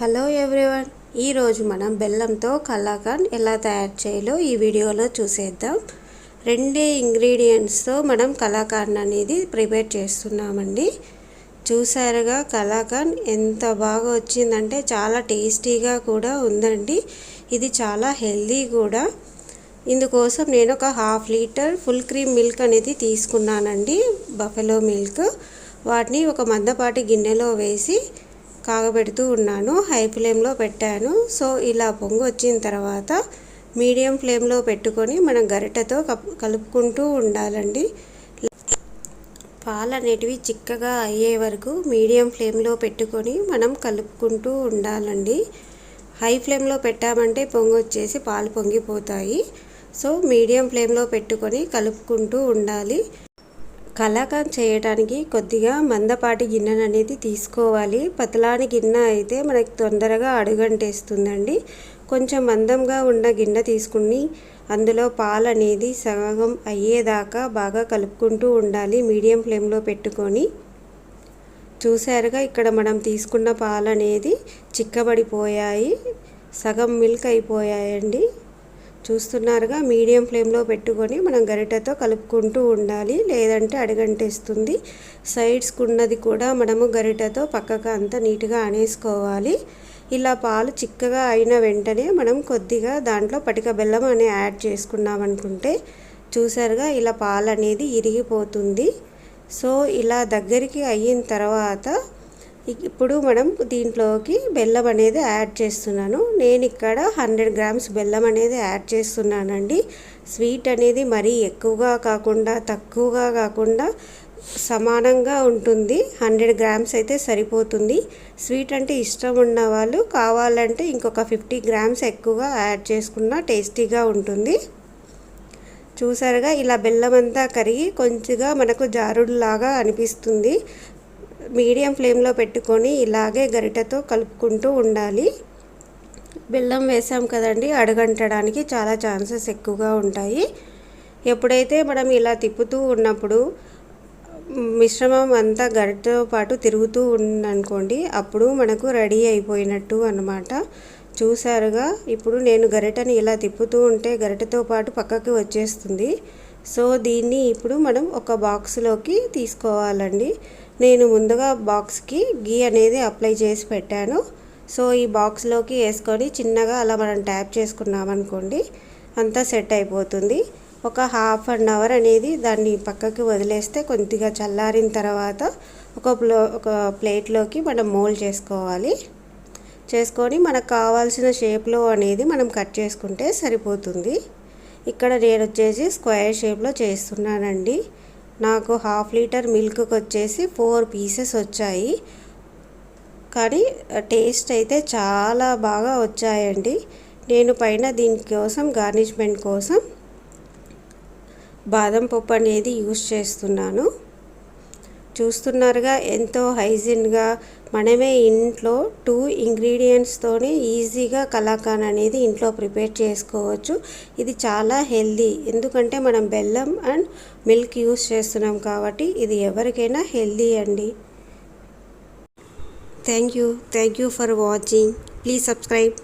Hello everyone, ఈరోజు మనం బెల్లంతో కలాకండ్ ఎలా తయారు చేయాలో ఈ వీడియోలో చూసేద్దాం. రెండే ఇంగ్రీడియంట్స్తో మనం కలాకండ్ అనేది ప్రిపేర్ చేస్తున్నామండి. చూసారుగా కలాకండ్ ఎంత బాగా వచ్చిందంటే చాలా టేస్టీగా కూడా ఉందండి. ఇది చాలా హెల్దీ కూడా. ఇందుకోసం నేను ఒక 1/2 లీటర్ ఫుల్ క్రీమ్ మిల్క్ అనేది తీసుకున్నానండి, బఫెలో మిల్క్. వాటిని ఒక మందపాటి గిన్నెలో వేసి కాగబెడుతూ ఉన్నాను. హై ఫ్లేమ్లో పెట్టాను. సో ఇలా పొంగు వచ్చిన తర్వాత మీడియం ఫ్లేమ్లో పెట్టుకొని మనం గరిటెతో కలుపుకుంటూ ఉండాలండి. పాలు అనేటివి చిక్కగా అయ్యే వరకు మీడియం ఫ్లేమ్లో పెట్టుకొని మనం కలుపుకుంటూ ఉండాలండి. హై ఫ్లేమ్లో పెట్టామంటే పొంగు వచ్చేసి పాలు పొంగిపోతాయి. సో మీడియం ఫ్లేమ్లో పెట్టుకొని కలుపుకుంటూ ఉండాలి. కలాకండ్ చేయడానికి కొద్దిగా మందపాటి గిన్నెను అనేది తీసుకోవాలి. పతలాని గిన్నె అయితే మనకి తొందరగా అడుగంటేస్తుందండి. కొంచెం మందంగా ఉన్న గిన్నె తీసుకుని అందులో పాలు అనేది సగం అయ్యేదాకా బాగా కలుపుకుంటూ ఉండాలి మీడియం ఫ్లేమ్లో పెట్టుకొని. చూసారుగా ఇక్కడ మనం తీసుకున్న పాలు అనేది చిక్కబడిపోయాయి, సగం మిల్క్ అయిపోయాయండి. చూస్తున్నారుగా, మీడియం ఫ్లేమ్లో పెట్టుకొని మనం గరిటెతో కలుపుకుంటూ ఉండాలి, లేదంటే అడుగంటేస్తుంది. సైడ్స్కి ఉన్నది కూడా మనము గరిటెతో పక్కగా అంతా నీట్గా అనేసుకోవాలి. ఇలా పాలు చిక్కగా అయిన వెంటనే మనం కొద్దిగా దాంట్లో పటిక బెల్లం అని యాడ్ చేసుకున్నాం అనుకుంటే చూసారుగా ఇలా పాలు అనేది ఇరిగిపోతుంది. సో ఇలా దగ్గరికి అయిన తర్వాత ఇప్పుడు మనం దీంట్లోకి బెల్లం అనేది యాడ్ చేస్తున్నాను. నేను ఇక్కడ 100 గ్రామ్స్ బెల్లం అనేది యాడ్ చేస్తున్నానండి. స్వీట్ అనేది మరీ ఎక్కువగా కాకుండా తక్కువగా కాకుండా సమానంగా ఉంటుంది. 100 గ్రామ్స్ అయితే సరిపోతుంది. స్వీట్ అంటే ఇష్టం ఉన్న వాళ్ళు కావాలంటే ఇంకొక 50 గ్రామ్స్ ఎక్కువగా యాడ్ చేసుకున్నా టేస్టీగా ఉంటుంది. చూసారుగా ఇలా బెల్లం అంతా కరిగి కొంచెంగా మనకు జారుడులాగా అనిపిస్తుంది. మీడియం ఫ్లేమ్లో పెట్టుకొని ఇలాగే గరిటెతో కలుపుకుంటూ ఉండాలి. బెల్లం వేసాం కదండి, అడుగంటడానికి చాలా ఛాన్సెస్ ఎక్కువగా ఉంటాయి. ఎప్పుడైతే మనం ఇలా తిప్పుతూ ఉన్నప్పుడు మిశ్రమం అంతా గరిటెతో పాటు తిరుగుతూ ఉందనుకోండి, అప్పుడు మనకు రెడీ అయిపోయినట్టు అన్నమాట. చూసారుగా, ఇప్పుడు నేను గరిటెని ఇలా తిప్పుతూ ఉంటే గరిటెతో పాటు పక్కకి వచ్చేస్తుంది. సో దీన్ని ఇప్పుడు మనం ఒక బాక్స్లోకి తీసుకోవాలండి. నేను ముందుగా బాక్స్కి గీ అనేది అప్లై చేసి పెట్టాను. సో ఈ బాక్స్లోకి వేసుకొని చిన్నగా అలా మనం ట్యాప్ చేసుకున్నామనుకోండి, అంతా సెట్ అయిపోతుంది. ఒక 1/2 అవర్ అనేది దాన్ని పక్కకి వదిలేస్తే కొద్దిగా చల్లారిన తర్వాత ఒక ప్లేట్లోకి మనం మోల్డ్ చేసుకోవాలి. చేసుకొని మనకు కావాల్సిన షేప్లో అనేది మనం కట్ చేసుకుంటే సరిపోతుంది. ఇక్కడ నేను వచ్చేసి స్క్వేర్ షేప్లో చేస్తున్నానండి. నాకు 1/2 లీటర్ మిల్క్కి వచ్చేసి 4 పీసెస్ వచ్చాయి. కానీ టేస్ట్ అయితే చాలా బాగా వచ్చాయండి. నేను పైన దీనికోసం గార్నిష్మెంట్ కోసం బాదం పప్పు అనేది యూస్ చేస్తున్నాను. చూస్తున్నారుగా, ఎంతో హైజీన్గా మనమే ఇంట్లో 2 ఇంగ్రీడియంట్స్తోనే ఈజీగా కలాకండ్ అనేది ఇంట్లో ప్రిపేర్ చేసుకోవచ్చు. ఇది చాలా హెల్దీ, ఎందుకంటే మనం బెల్లం అండ్ మిల్క్ యూస్ చేస్తున్నాం కాబట్టి ఇది ఎవరికైనా హెల్దీ అండి. Thank you for watching. Please subscribe.